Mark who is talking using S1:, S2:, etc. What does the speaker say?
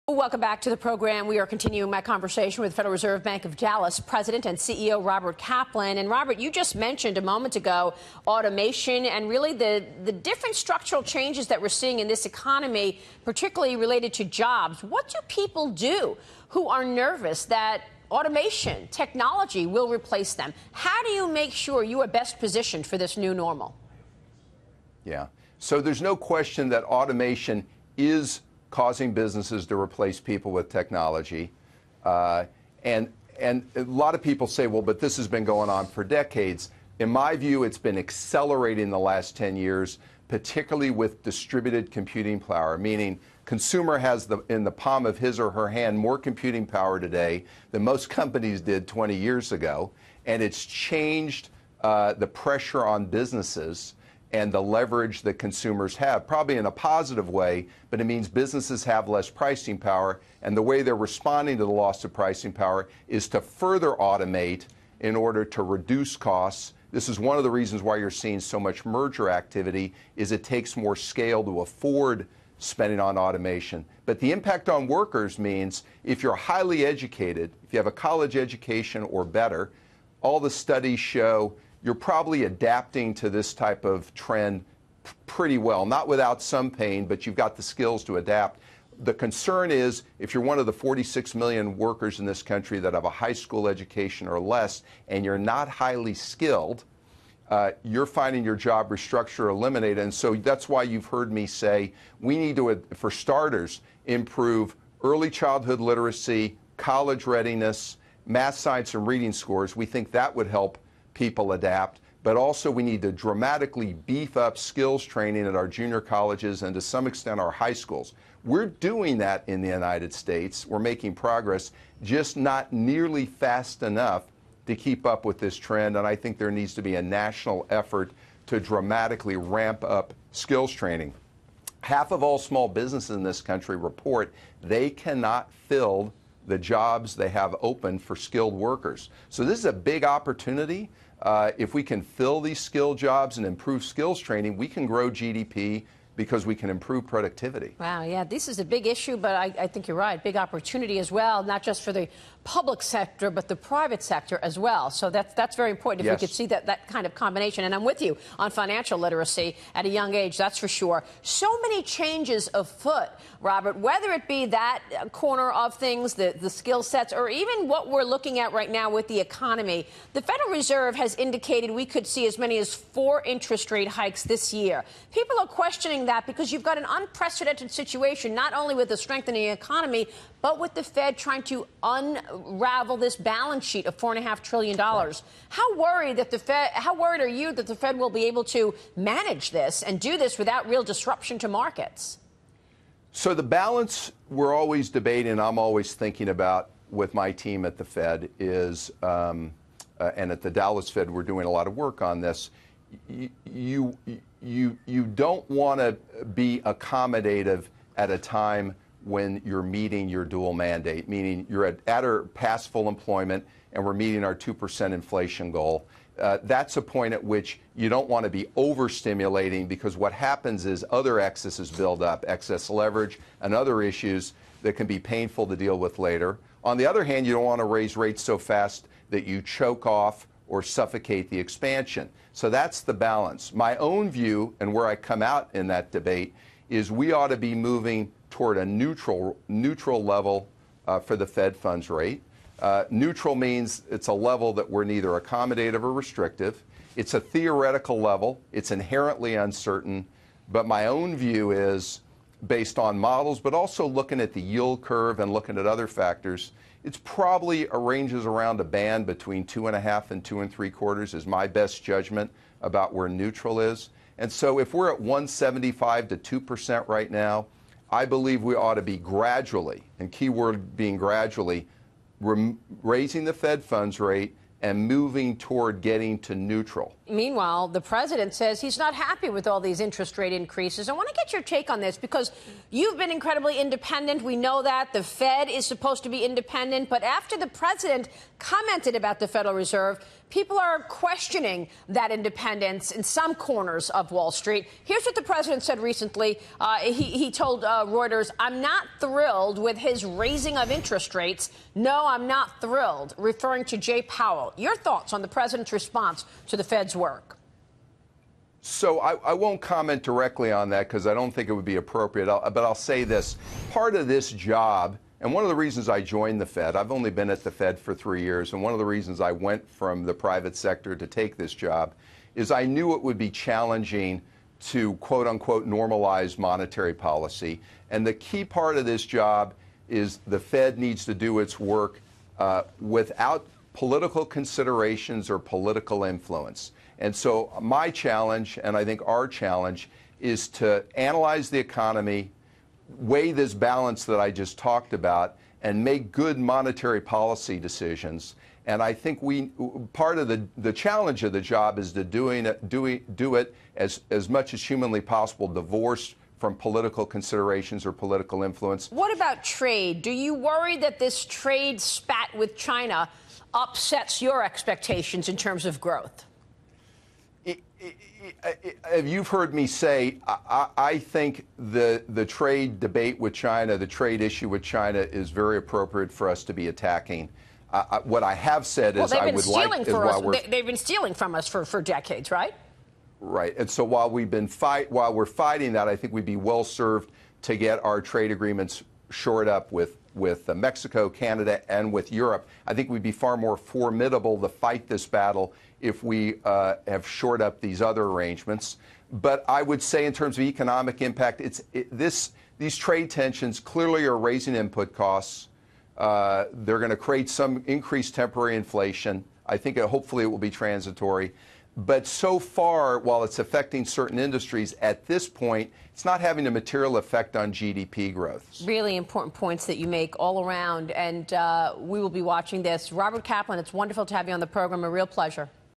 S1: Welcome back to the program. We are continuing my conversation with Federal Reserve Bank of Dallas President and CEO Robert Kaplan. And Robert, you just mentioned a moment ago automation and really the different structural changes that we're seeing in this economy, particularly related to jobs. What do people do who are nervous that automation, technology will replace them? How do you make sure you are best positioned for this new normal?
S2: Yeah. So there's no question that automation is causing businesses to replace people with technology. And a lot of people say, well, but this has been going on for decades. In my view, it's been accelerating the last 10 years, particularly with distributed computing power, meaning consumer has in the palm of his or her hand more computing power today than most companies did 20 years ago. And it's changed the pressure on businesses and the leverage that consumers have, probably in a positive way, but it means businesses have less pricing power, and the way they're responding to the loss of pricing power is to further automate in order to reduce costs. This is one of the reasons why you're seeing so much merger activity, is it takes more scale to afford spending on automation. But the impact on workers means if you're highly educated, if you have a college education or better, all the studies show you're probably adapting to this type of trend pretty well, not without some pain, but you've got the skills to adapt. The concern is if you're one of the 46 million workers in this country that have a high school education or less, and you're not highly skilled, you're finding your job restructured or eliminated. And so that's why you've heard me say we need to, for starters, improve early childhood literacy, college readiness, math, science, and reading scores. We think that would help people adapt, but also we need to dramatically beef up skills training at our junior colleges and to some extent our high schools. We're doing that in the United States. We're making progress, just not nearly fast enough to keep up with this trend, and I think there needs to be a national effort to dramatically ramp up skills training. Half of all small businesses in this country report they cannot fill the jobs they have open for skilled workers. So this is a big opportunity. If we can fill these skilled jobs and improve skills training, we can grow GDP because we can improve productivity.
S1: Wow, yeah, this is a big issue, but I think you're right. Big opportunity as well, not just for the public sector, but the private sector as well. So that's very important if
S2: Yes.
S1: we could see that kind of combination. And I'm with you on financial literacy at a young age, that's for sure. So many changes afoot, Robert, whether it be that corner of things, the skill sets, or even what we're looking at right now with the economy. The Federal Reserve has indicated we could see as many as 4 interest rate hikes this year. People are questioning that because you've got an unprecedented situation, not only with the strengthening economy, but with the Fed trying to unravel this balance sheet of $4.5 trillion. Right. How worried are you that the Fed will be able to manage this and do this without real disruption to markets?
S2: So the balance we're always debating, I'm always thinking about with my team at the Fed is, and at the Dallas Fed, we're doing a lot of work on this. You don't want to be accommodative at a time when you're meeting your dual mandate, meaning you're at or past full employment and we're meeting our 2% inflation goal. That's a point at which you don't want to be overstimulating, because what happens is other excesses build up, excess leverage and other issues that can be painful to deal with later. On the other hand, you don't want to raise rates so fast that you choke off or suffocate the expansion. So that's the balance. My own view, and where I come out in that debate, is we ought to be moving toward a neutral level for the Fed funds rate. Neutral means it's a level that we're neither accommodative or restrictive. It's a theoretical level. It's inherently uncertain. But my own view is, based on models, but also looking at the yield curve and looking at other factors, it's probably ranges around a band between 2.5 and 2 3/4 is my best judgment about where neutral is. And so if we're at 1.75 to 2% right now, I believe we ought to be gradually, and keyword being gradually, raising the Fed funds rate and moving toward getting to neutral.
S1: Meanwhile, the president says he's not happy with all these interest rate increases. I want to get your take on this because you've been incredibly independent. We know that. The Fed is supposed to be independent. But after the president commented about the Federal Reserve, people are questioning that independence in some corners of Wall Street. Here's what the president said recently. He told Reuters, "I'm not thrilled with his raising of interest rates. No, I'm not thrilled," referring to Jay Powell. Your thoughts on the president's response to the Fed's work?
S2: So I won't comment directly on that because I don't think it would be appropriate. But I'll say this. Part of this job, and one of the reasons I joined the Fed, I've only been at the Fed for 3 years, and one of the reasons I went from the private sector to take this job is I knew it would be challenging to, quote unquote, normalize monetary policy. And the key part of this job is the Fed needs to do its work without political considerations or political influence. And so my challenge, and I think our challenge, is to analyze the economy, weigh this balance that I just talked about, and make good monetary policy decisions. And I think part of the challenge of the job is to do it as much as humanly possible, divorced from political considerations or political influence.
S1: What about trade? Do you worry that this trade spat with China upsets your expectations in terms of growth?
S2: You've heard me say, I think the trade debate with China, the trade issue with China is very appropriate for us to be attacking. What I have said is I would like...
S1: They've been stealing from us for decades, right?
S2: Right. And so while we're fighting that, I think we'd be well served to get our trade agreements shored up with Mexico, Canada, and with Europe. I think we'd be far more formidable to fight this battle if we have shored up these other arrangements. But I would say in terms of economic impact, these trade tensions clearly are raising input costs. They're going to create some increased temporary inflation. I think hopefully it will be transitory. But so far, while it's affecting certain industries, at this point, it's not having a material effect on GDP growth.
S1: Really important points that you make all around, and we will be watching this. Robert Kaplan, it's wonderful to have you on the program. A real pleasure.